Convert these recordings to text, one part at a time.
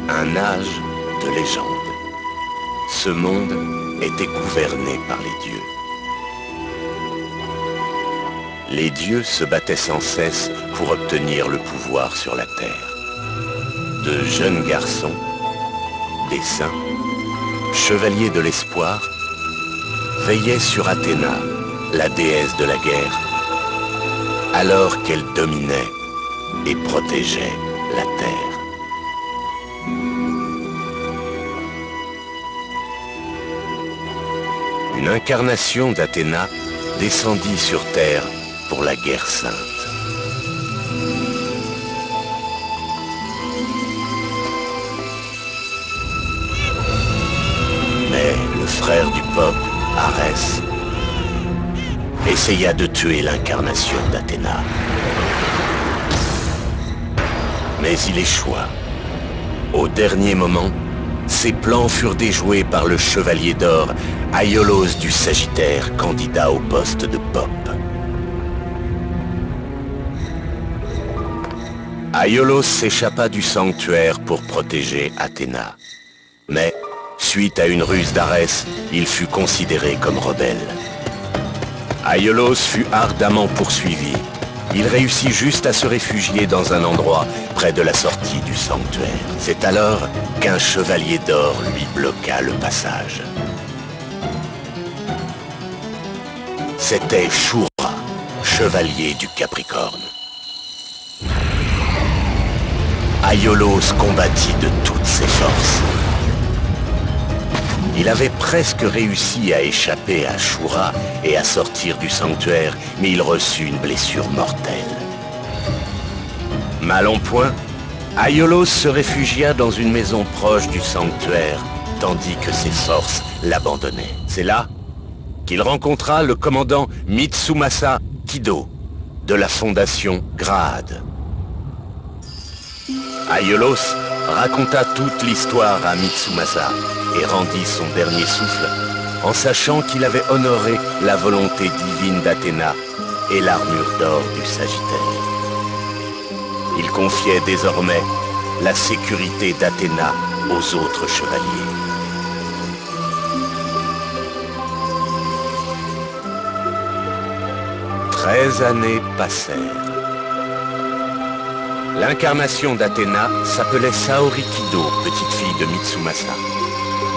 Un âge de légende. Ce monde était gouverné par les dieux. Les dieux se battaient sans cesse pour obtenir le pouvoir sur la terre. De jeunes garçons, des saints, chevaliers de l'espoir, veillaient sur Athéna, la déesse de la guerre, alors qu'elle dominait et protégeait la terre. Une incarnation d'Athéna descendit sur terre pour la guerre sainte. Mais le frère du peuple, Arès, essaya de tuer l'incarnation d'Athéna. Mais il échoua. Au dernier moment, ses plans furent déjoués par le chevalier d'or, Aiolos du Sagittaire, candidat au poste de Pope. Aiolos s'échappa du sanctuaire pour protéger Athéna. Mais, suite à une ruse d'Arès, il fut considéré comme rebelle. Aiolos fut ardemment poursuivi. Il réussit juste à se réfugier dans un endroit près de la sortie du sanctuaire. C'est alors qu'un chevalier d'or lui bloqua le passage. C'était Shura, chevalier du Capricorne. Aiolos combattit de toutes ses forces. Il avait presque réussi à échapper à Shura et à sortir du sanctuaire, mais il reçut une blessure mortelle. Mal en point, Aiolos se réfugia dans une maison proche du sanctuaire, tandis que ses forces l'abandonnaient. C'est là qu'il rencontra le commandant Mitsumasa Kido, de la fondation Grade. Aiolos raconta toute l'histoire à Mitsumasa et rendit son dernier souffle en sachant qu'il avait honoré la volonté divine d'Athéna et l'armure d'or du Sagittaire. Il confiait désormais la sécurité d'Athéna aux autres chevaliers. Treize années passèrent. L'incarnation d'Athéna s'appelait Saori Kido, petite fille de Mitsumasa.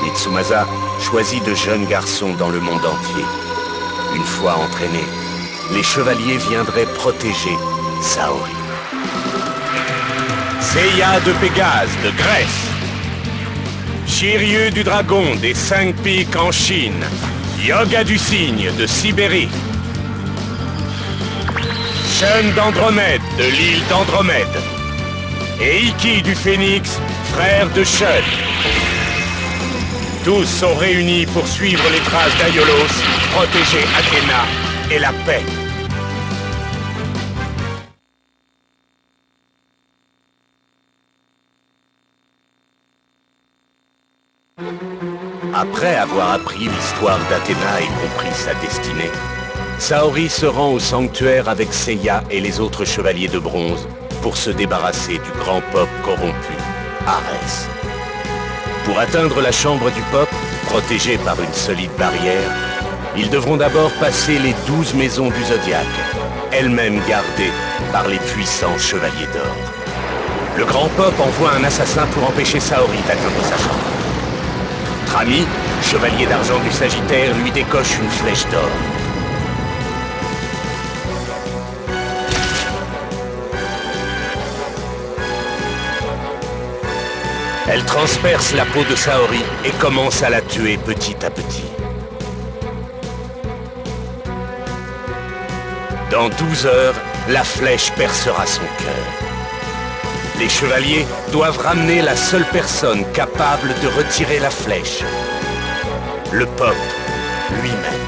Mitsumasa choisit de jeunes garçons dans le monde entier. Une fois entraînés, les chevaliers viendraient protéger Saori. Seiya de Pégase de Grèce. Shiryu du Dragon des 5 pics en Chine. Yoga du Cygne de Sibérie. Shun d'Andromède de l'île d'Andromède. Et Ikki du Phénix, frère de Shun. Tous sont réunis pour suivre les traces d'Aiolos, protéger Athéna et la paix. Après avoir appris l'histoire d'Athéna et compris sa destinée, Saori se rend au sanctuaire avec Seiya et les autres chevaliers de bronze pour se débarrasser du grand peuple corrompu, Arès. Pour atteindre la chambre du peuple, protégée par une solide barrière, ils devront d'abord passer les 12 maisons du Zodiaque, elles-mêmes gardées par les puissants chevaliers d'or. Le grand peuple envoie un assassin pour empêcher Saori d'atteindre sa chambre. Trami, chevalier d'argent du Sagittaire, lui décoche une flèche d'or. Elle transperce la peau de Saori et commence à la tuer petit à petit. Dans 12 heures, la flèche percera son cœur. Les chevaliers doivent ramener la seule personne capable de retirer la flèche. Le Pope lui-même.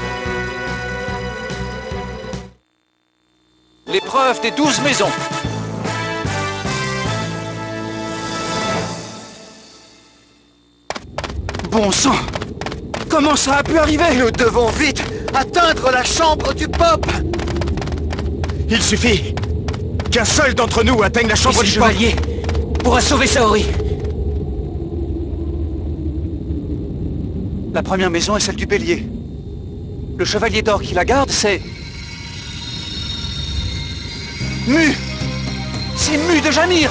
L'épreuve des 12 maisons. Bon sang! Comment ça a pu arriver? Nous devons vite atteindre la chambre du Pope! Il suffit qu'un seul d'entre nous atteigne la chambre du chevalier pourra sauver Saori. La première maison est celle du bélier. Le chevalier d'or qui la garde, c'est... Mu! C'est Mu de Jamir!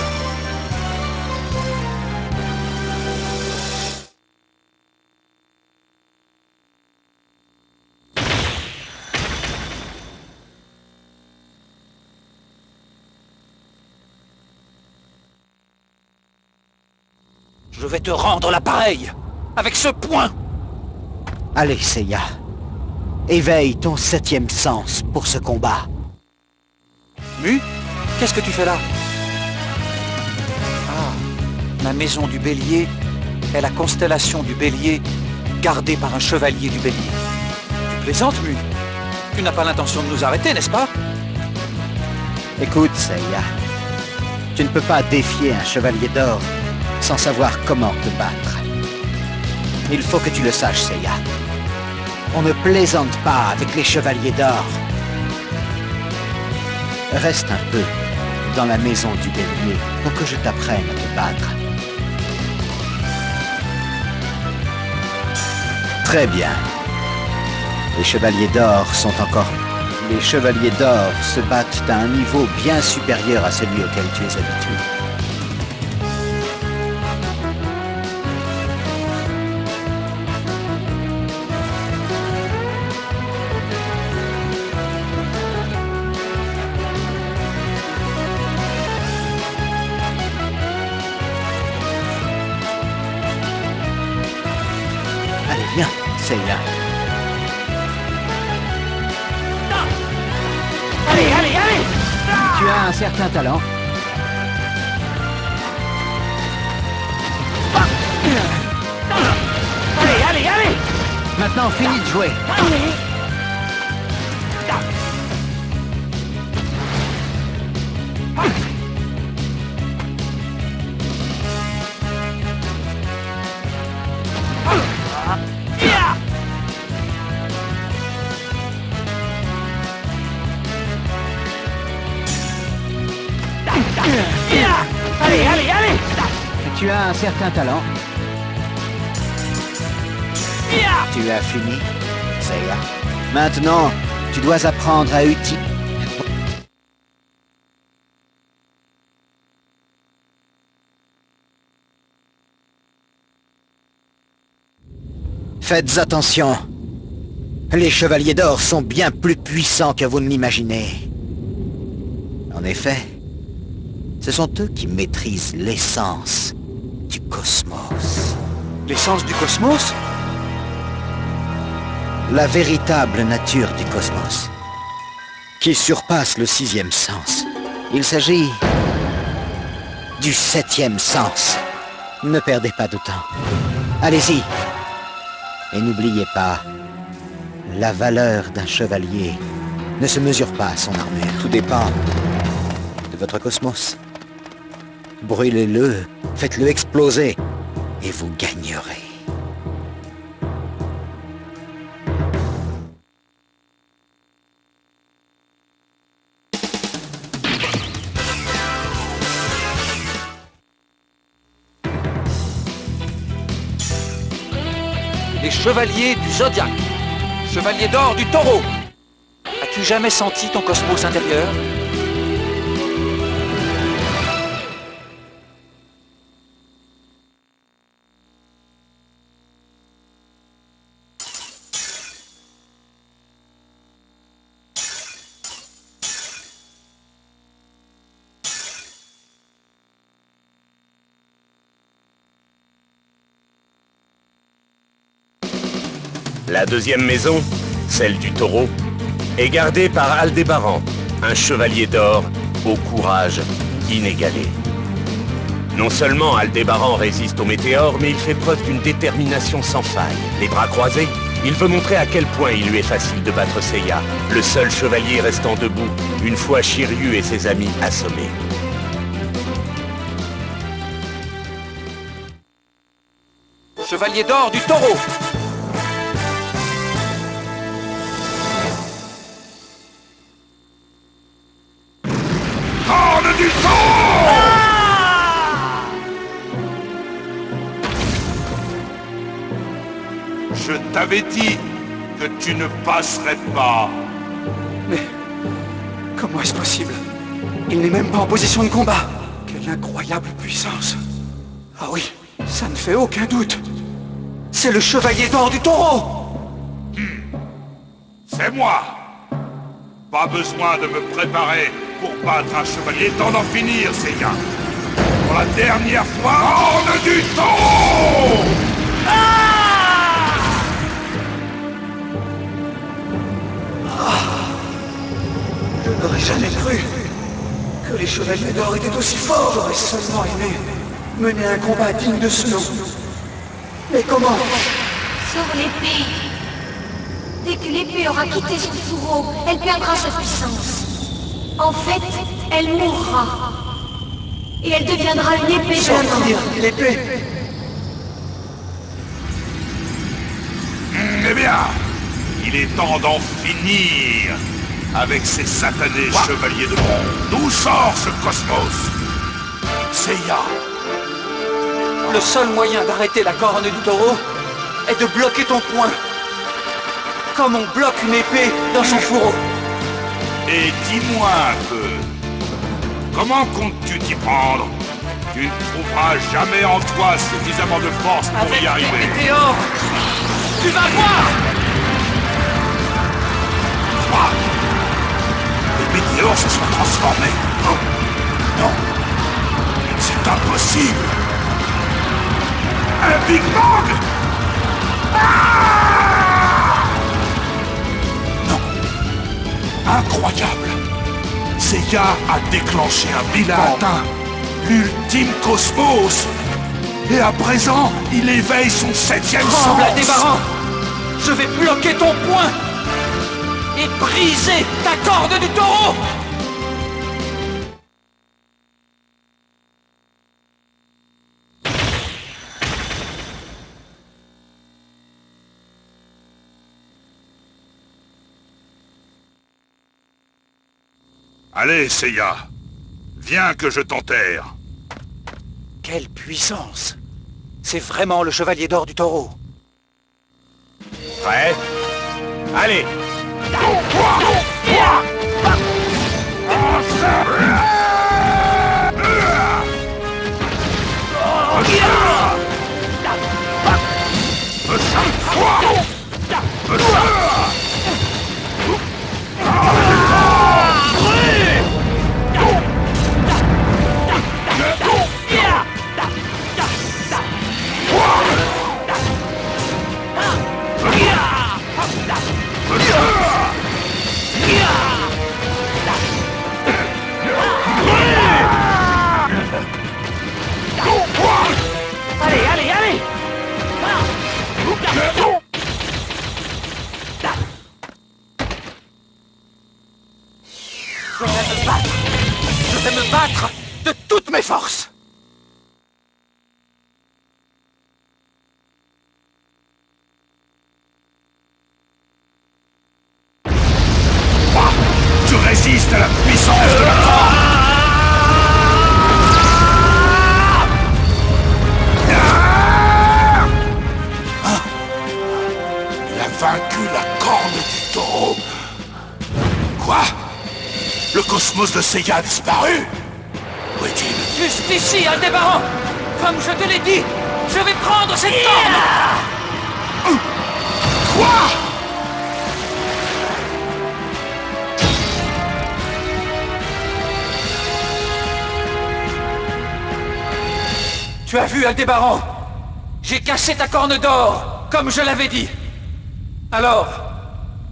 Je vais te rendre l'appareil, avec ce poing. Allez, Seiya. Éveille ton 7e sens pour ce combat. Mu, qu'est-ce que tu fais là? Ah, la maison du bélier est la constellation du bélier, gardée par un chevalier du bélier. Tu plaisantes, Mu? Tu n'as pas l'intention de nous arrêter, n'est-ce pas? Écoute, Seiya. Tu ne peux pas défier un chevalier d'or sans savoir comment te battre. Il faut que tu le saches, Seiya. On ne plaisante pas avec les chevaliers d'or. Reste un peu dans la maison du bélier pour que je t'apprenne à te battre. Très bien. Les chevaliers d'or sont encore... Les chevaliers d'or se battent à un niveau bien supérieur à celui auquel tu es habitué. Allez, viens, Seiya. Allez, allez, allez! Tu as un certain talent. Allez, allez, allez! Maintenant, finis de jouer. Allez, allez, allez! Tu as un certain talent. Tu as fini, Seiya. Maintenant, tu dois apprendre à utiliser... Faites attention. Les chevaliers d'or sont bien plus puissants que vous ne l'imaginez. En effet, ce sont eux qui maîtrisent l'essence du cosmos. L'essence du cosmos? La véritable nature du cosmos, qui surpasse le 6e sens. Il s'agit du 7e sens. Ne perdez pas de temps. Allez-y. Et n'oubliez pas, la valeur d'un chevalier ne se mesure pas à son armure. Tout dépend de votre cosmos. Brûlez-le, faites-le exploser, et vous gagnerez. Les chevaliers du Zodiaque. Chevalier d'or du Taureau. As-tu jamais senti ton cosmos intérieur? La deuxième maison, celle du taureau, est gardée par Aldébaran, un chevalier d'or au courage inégalé. Non seulement Aldébaran résiste aux météores, mais il fait preuve d'une détermination sans faille. Les bras croisés, il veut montrer à quel point il lui est facile de battre Seiya, le seul chevalier restant debout, une fois Shiryu et ses amis assommés. Chevalier d'or du taureau! Corne du taureau! Je t'avais dit que tu ne passerais pas. Mais comment est-ce possible? Il n'est même pas en position de combat. Quelle incroyable puissance! Ah oui, ça ne fait aucun doute. C'est le chevalier d'or du taureau! C'est moi. Pas besoin de me préparer pour battre un chevalier, temps d'en finir, Seiya. Pour la dernière fois, Corne du taureau! Je n'aurais jamais cru que les chevaliers d'or étaient aussi forts. J'aurais seulement aimé mener un combat digne de ce nom. Mais comment? Sors l'épée. Dès que l'épée aura quitté son fourreau, elle perdra sa puissance. En fait, elle mourra. Et elle deviendra une épée de l'épée. Eh bien, il est temps d'en finir avec ces satanés chevaliers de bronze. D'où sort ce cosmos? Seiya. Le seul moyen d'arrêter la corne du taureau est de bloquer ton poing. Comme on bloque une épée dans son fourreau. Et dis-moi un peu, comment comptes-tu t'y prendre? Tu ne trouveras jamais en toi suffisamment de force pour y arriver. Avec les météores, tu vas voir! Quoi? Les météores se sont transformés? Non, non, c'est impossible. Un Big Bang! Non, incroyable. Seiya a déclenché un Big Bang. Il a atteint l'ultime cosmos. Et à présent, il éveille son 7e sens. Tremble, Aldébaran! Je vais bloquer ton poing et briser ta corde du taureau! Allez, Seiya. Viens que je t'enterre. Quelle puissance! C'est vraiment le chevalier d'or du taureau. Prêt? Allez! Allez, allez, allez! Je vais me battre! Je vais me battre de toutes mes forces! Tu résistes à la puissance de la corne. Il a vaincu la corne du taureau. Quoi? Le cosmos de Seiya a disparu? Où est-il? Juste ici, Aldébaran! Comme je te l'ai dit, je vais prendre cette corne! Quoi? Tu as vu, Aldébaran? J'ai cassé ta corne d'or, comme je l'avais dit. Alors,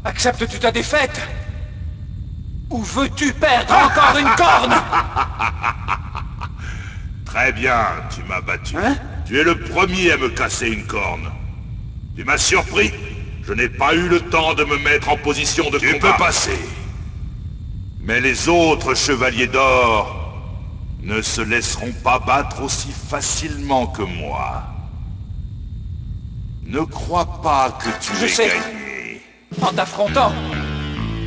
acceptes-tu ta défaite? Ou veux-tu perdre encore une corne? Très bien, tu m'as battu. Hein? Tu es le premier à me casser une corne. Tu m'as surpris. Je n'ai pas eu le temps de me mettre en position de combat. Tu peux passer. Mais les autres chevaliers d'or ne se laisseront pas battre aussi facilement que moi. Ne crois pas que tu aies gagné. En t'affrontant,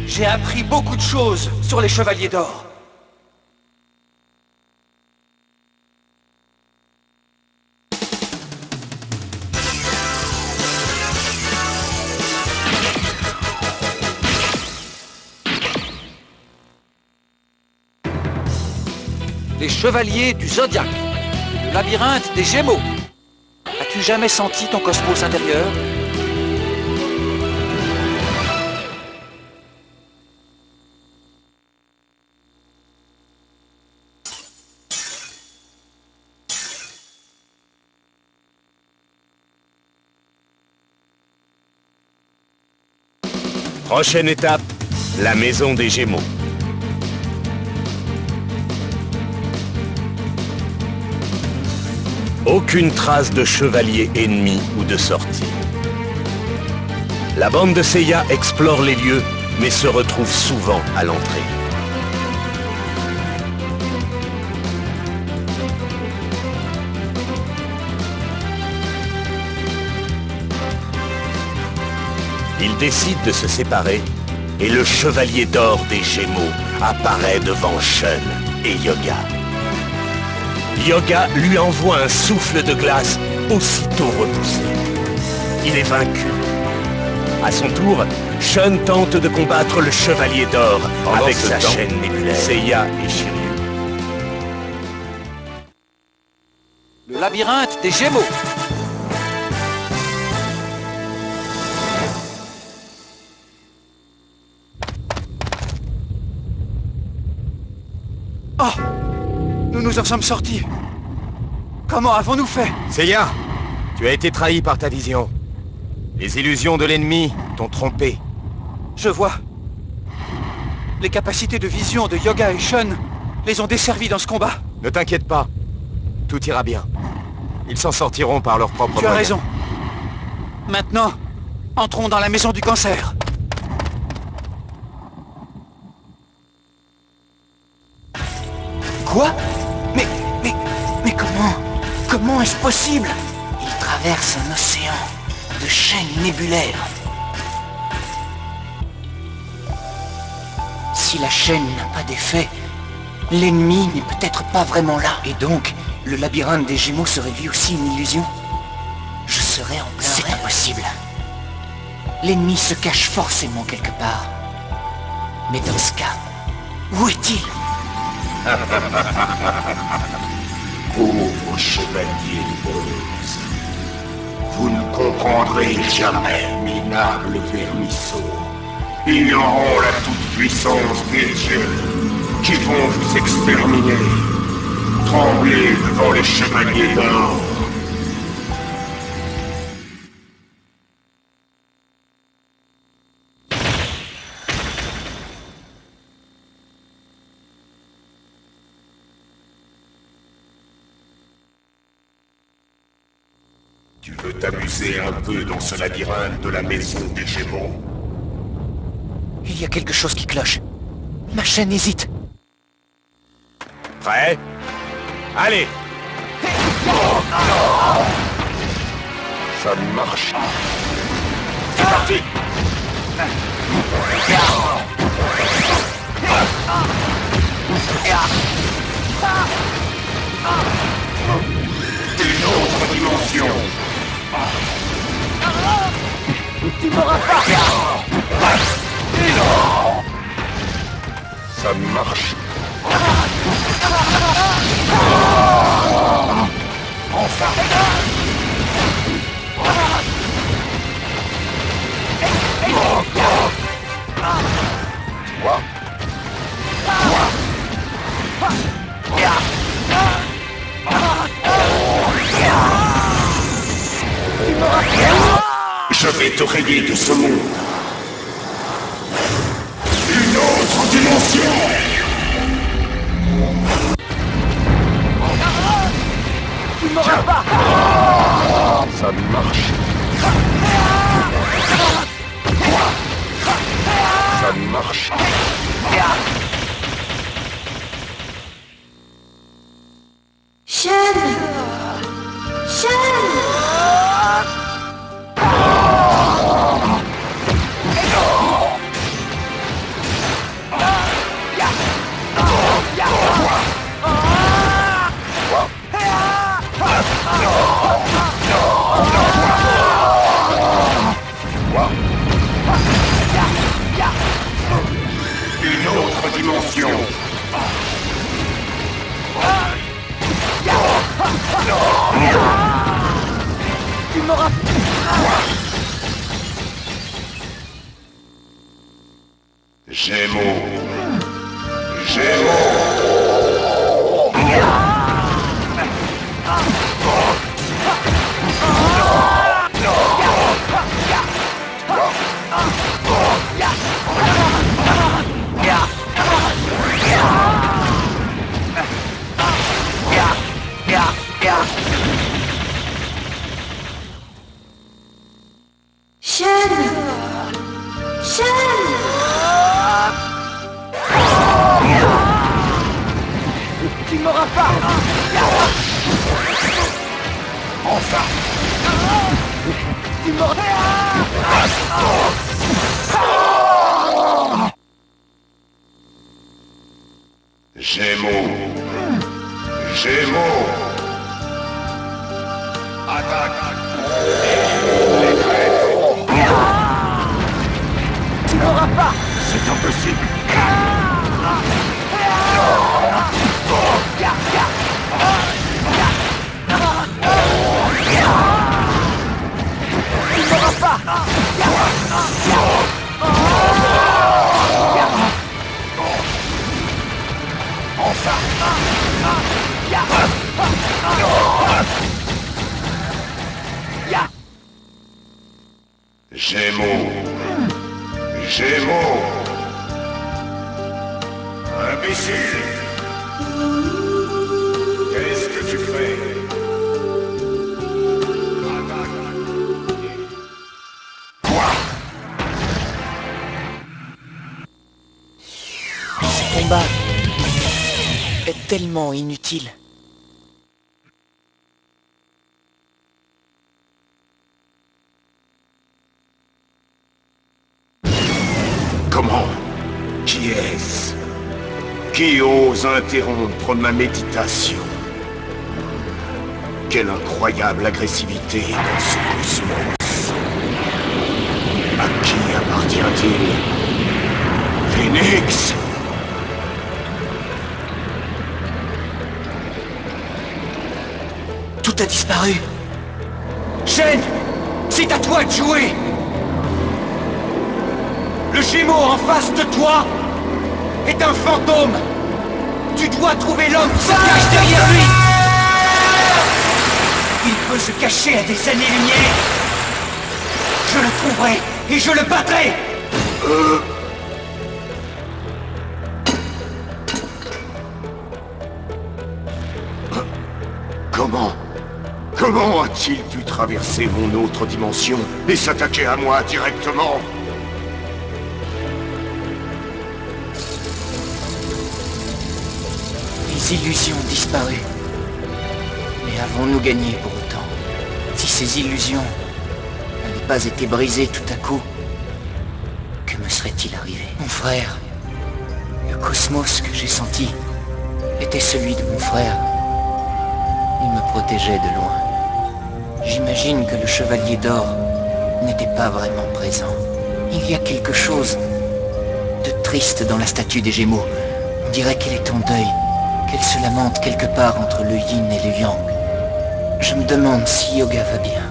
j'ai appris beaucoup de choses sur les chevaliers d'or. Les chevaliers du Zodiaque, le labyrinthe des Gémeaux. As-tu jamais senti ton cosmos intérieur? Prochaine étape, la maison des Gémeaux. Aucune trace de chevalier ennemi ou de sortie. La bande de Seiya explore les lieux, mais se retrouve souvent à l'entrée. Ils décident de se séparer, et le chevalier d'or des Gémeaux apparaît devant Shun et Yoga. Yoga lui envoie un souffle de glace aussitôt repoussé. Il est vaincu. À son tour, Shun tente de combattre le Chevalier d'Or avec sa chaîne nébulaire. Seiya et Shiryu. Le labyrinthe des Gémeaux. Oh! Nous nous en sommes sortis. Comment avons-nous fait? Seiya, tu as été trahi par ta vision. Les illusions de l'ennemi t'ont trompé. Je vois. Les capacités de vision de Yoga et Shun les ont desservis dans ce combat. Ne t'inquiète pas. Tout ira bien. Ils s'en sortiront par leur propre Tu as moyens. raison. Maintenant, entrons dans la maison du cancer. Quoi? Mais comment? Comment est-ce possible? Il traverse un océan de chaînes nébulaires. Si la chaîne n'a pas d'effet, l'ennemi n'est peut-être pas vraiment là. Et donc, le labyrinthe des Gémeaux serait lui aussi une illusion? Je serais en plein rêve. C'est impossible. L'ennemi se cache forcément quelque part. Mais dans ce cas, où est-il? Pauvre chevalier de bronze, vous ne comprendrez jamais, minables vermisseaux. Ignorant la toute-puissance des dieux qui vont vous exterminer. Tremblez devant les chevaliers d'or. Tu veux t'amuser un peu dans ce labyrinthe de la maison des Gémeaux? Il y a quelque chose qui cloche. Ma chaîne hésite. Prêt? Allez! Ça marche. C'est parti! Une autre dimension. Tu m'auras pas! Ça marche. Enfin. Toi. vais te rayer de ce monde. Une autre dimension. Tu m'auras pas. Ça marche. Ça marche. Shen! Shen! Une autre dimension. Tu m'auras... Gémeaux. Gémeaux. Shen! Shen! Tu m'auras pas. Enfin. Tu m'auras... Gémeaux. Gémeaux. Attaque. Les traîtres. Tu m'auras pas. C'est impossible. Tu m'auras pas. Gémeaux. Gémeaux. Imbécile. Qu'est-ce que tu fais? Quoi? Ce combat est tellement inutile. Comment? Qui est-ce? Qui ose interrompre ma méditation? Quelle incroyable agressivité dans ce cosmos. À qui appartient-il? Phoenix? Tout a disparu. Shen, c'est à toi de jouer. Le Gémeau en face de toi est un fantôme. Tu dois trouver l'homme qui se cache derrière lui. Il peut se cacher à des années-lumière. Je le trouverai et je le battrai. Comment a-t-il pu traverser mon autre dimension et s'attaquer à moi directement? Les illusions ont disparu. Mais avons-nous gagné pour autant? Si ces illusions n'avaient pas été brisées tout à coup, que me serait-il arrivé? Mon frère, le cosmos que j'ai senti, était celui de mon frère. Il me protégeait de loin. J'imagine que le Chevalier d'Or n'était pas vraiment présent. Il y a quelque chose de triste dans la statue des Gémeaux. On dirait qu'elle est en deuil, qu'elle se lamente quelque part entre le yin et le yang. Je me demande si Yoga va bien.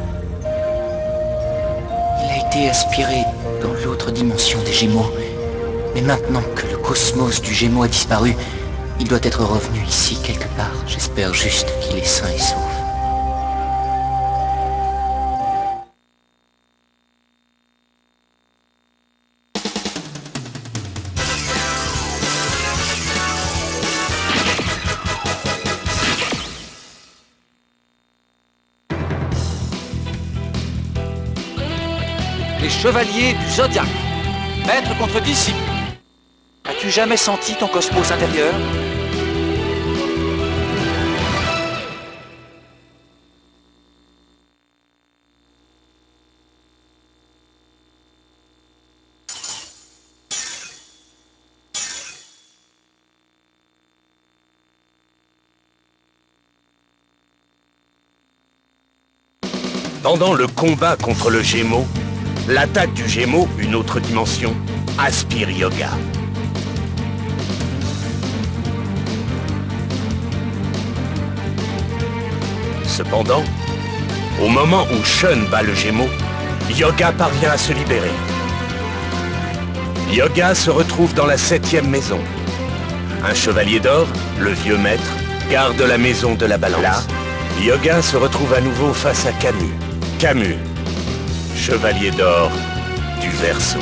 Il a été aspiré dans l'autre dimension des Gémeaux. Mais maintenant que le cosmos du Gémeaux a disparu, il doit être revenu ici quelque part. J'espère juste qu'il est sain et sauf. les chevaliers du Zodiac. Maître contre disciple. As-tu jamais senti ton cosmos intérieur? Pendant le combat contre le Gémeaux, l'attaque du Gémeaux, une autre dimension, aspire Yoga. Cependant, au moment où Shun bat le Gémeaux, Yoga parvient à se libérer. Yoga se retrouve dans la 7e maison. Un chevalier d'or, le vieux maître, garde la maison de la balance. Là, Yoga se retrouve à nouveau face à Camus. Camus, chevalier d'or du Verseau.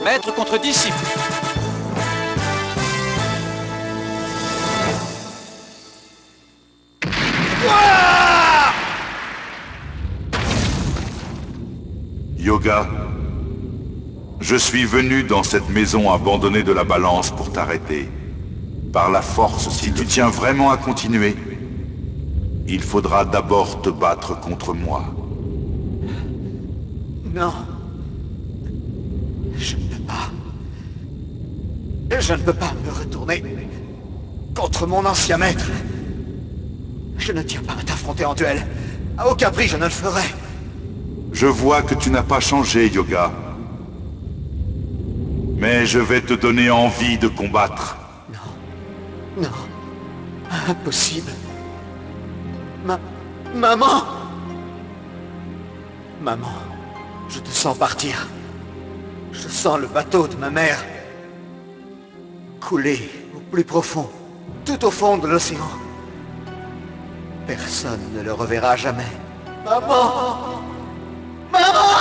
Maître contre disciple. Yoga, je suis venu dans cette maison abandonnée de la balance pour t'arrêter. Par la force, si tu tiens vraiment à continuer, il faudra d'abord te battre contre moi. Non. Je ne peux pas. Je ne peux pas me retourner contre mon ancien maître. Je ne tiens pas à t'affronter en duel. À aucun prix, je ne le ferai. Je vois que tu n'as pas changé, Yoga. Mais je vais te donner envie de combattre. Non. Impossible. Maman! Maman, je te sens partir. Je sens le bateau de ma mère couler au plus profond, tout au fond de l'océan. Personne ne le reverra jamais. Maman! Maman!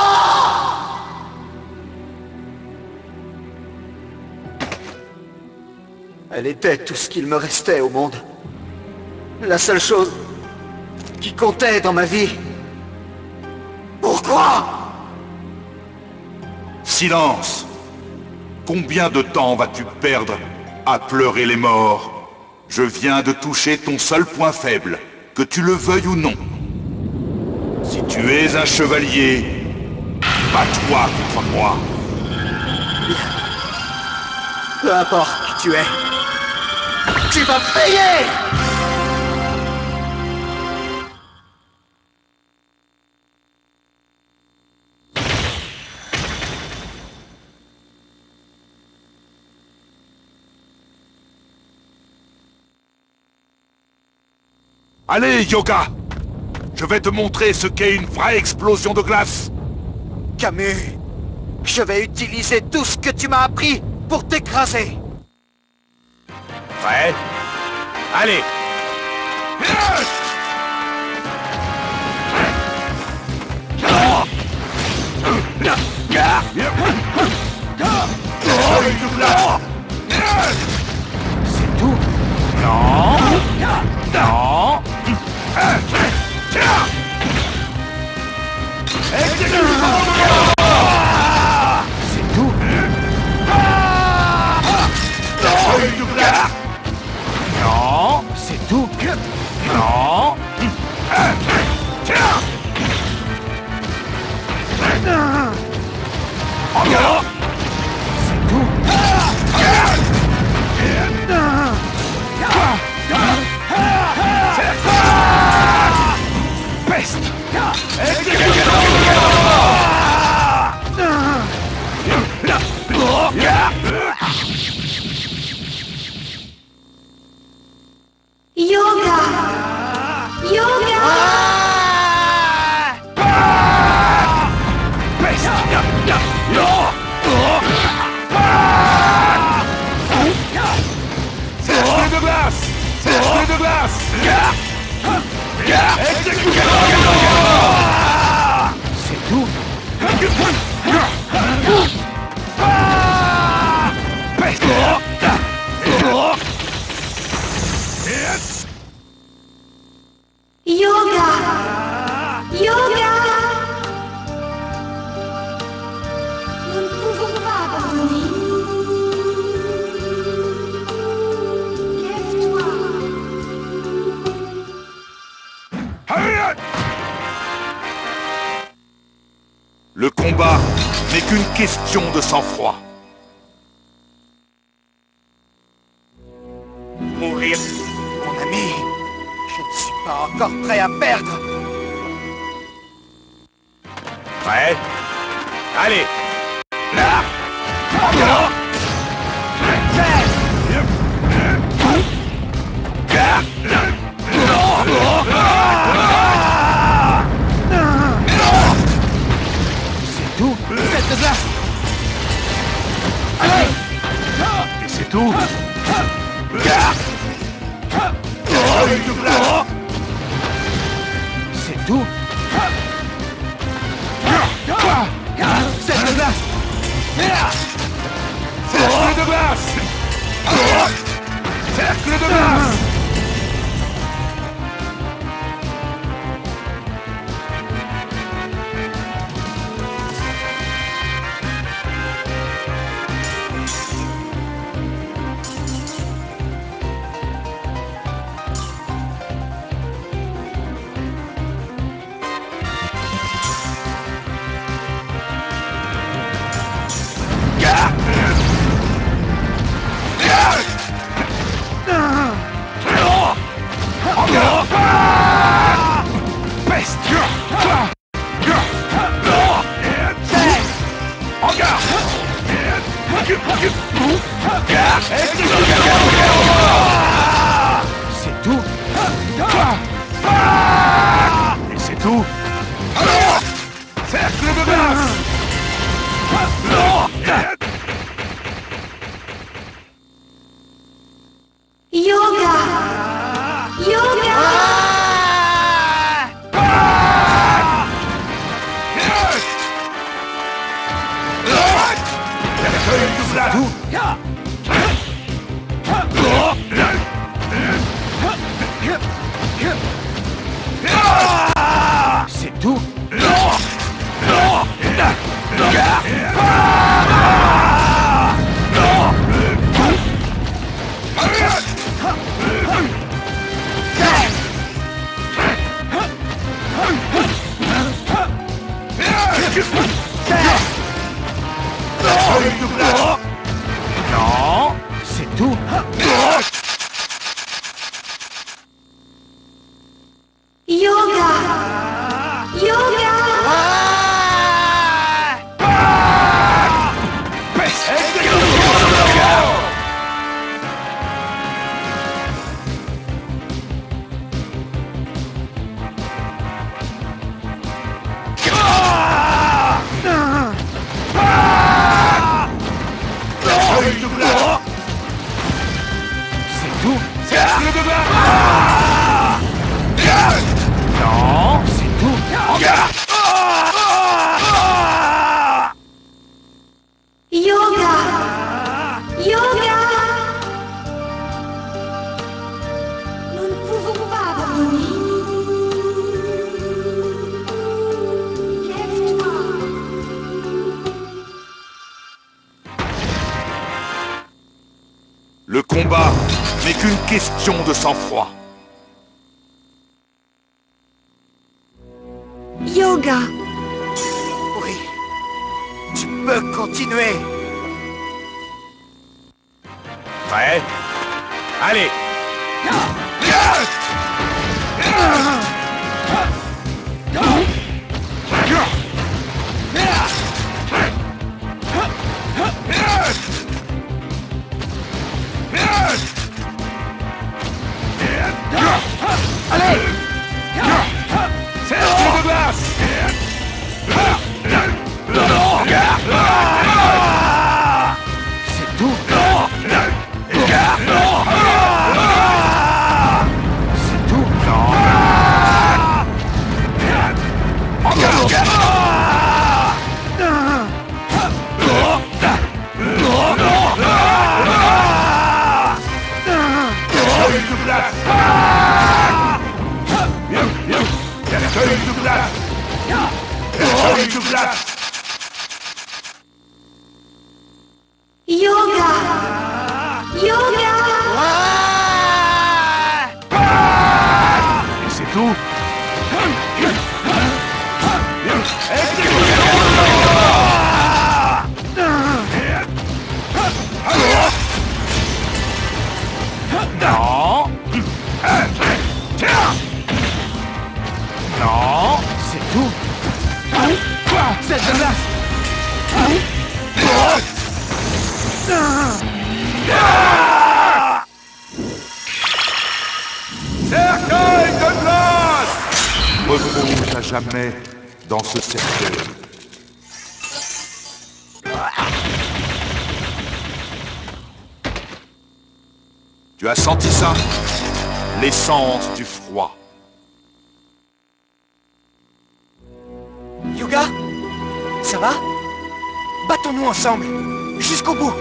Elle était tout ce qu'il me restait au monde. La seule chose qui comptait dans ma vie. Pourquoi? Silence! Combien de temps vas-tu perdre à pleurer les morts? Je viens de toucher ton seul point faible, que tu le veuilles ou non. Si tu es un chevalier, bats-toi contre moi. Peu importe qui tu es. Tu vas payer! Allez, Yoga! Je vais te montrer ce qu'est une vraie explosion de glace! Camus, je vais utiliser tout ce que tu m'as appris pour t'écraser! Prêt? Allez! C'est tout? Non! Non! C'est tout? Non! C'est tout? Non! C'est tout? Peste! Yoga! Yoga! Peste! Cercle de glace! Cercle de glace! C'est tout? Yoga! question de sang-froid. Mourir, mon ami, je ne suis pas encore prêt à perdre. Prêt? Allez! Là! C'est tout, cette glace. Allez! Et c'est tout. C'est tout. Cette glace. Cercle de glace. Cercle de glace. C'est tout. Et c'est tout. Cercle de glace. Yoga! Yoga! C'est tout. Non, C'est tout. Yoga! Yoga! C'est tout. cercle de glace. Non, C'est tout. Yoga! Yoga! Nous ne pouvons pas abandonner. Lève-toi. Le combat n'est qu'une question de sang-froid. Yoga! Oui. Tu peux continuer. Prêt? Allez! Allez. Cercle de glace. C'est tout. C'est tout. Yoga! Yoga! Et c'est tout. à jamais dans ce cercueil. Tu as senti ça? L'essence du froid. Yoga? Ça va? Battons-nous ensemble, jusqu'au bout.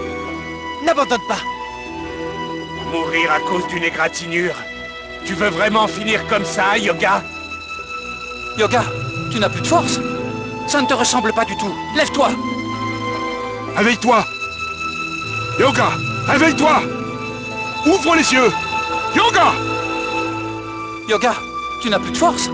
N'abandonne pas. Mourir à cause d'une égratignure? Tu veux vraiment finir comme ça, Yoga? Yoga, tu n'as plus de force. Ça ne te ressemble pas du tout. Lève-toi. Réveille-toi! Yoga! Réveille-toi! Ouvre les yeux! Yoga! Yoga, tu n'as plus de force.